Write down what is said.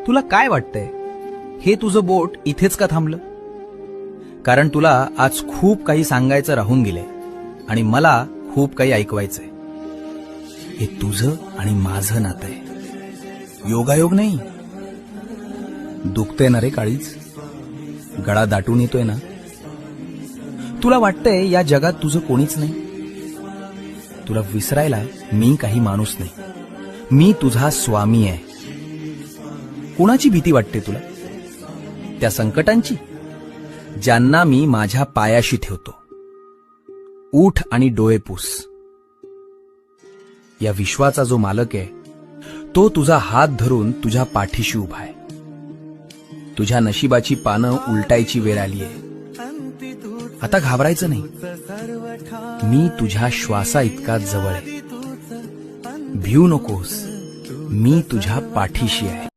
तुला काय वाटतंय, हे तुझं बोट इथेच का थांबलं? कारण तुला आज खूप काही सांगायचं राहून गेलंय आणि मला खूप काही ऐकवायचंय. हे तुझं आणि माझं नातं आहे, योगायोग नाही. दुखतंय ना रे काळीज, गळा दाटून येतोय ना. तुला वाटतंय या जगात तुझं कोणीच नाही. तुला विसरायला मी काही माणूस नाही, मी तुझा स्वामी आहे. कुणाची भीती वाटते तुला? त्या संकटांची ज्यांना मी माझ्या पायाशी ठेवतो. उठ आणि डोळे पुस. या विश्वाचा जो मालक आहे तो तुझा हात धरून तुझ्या पाठीशी उभा आहे. तुझ्या नशिबाची पानं उलटायची वेळ आली आहे. आता घाबरायचं नाही, मी तुझ्या श्वासा इतका जवळ आहे. भिऊ नकोस, मी तुझ्या पाठीशी आहे.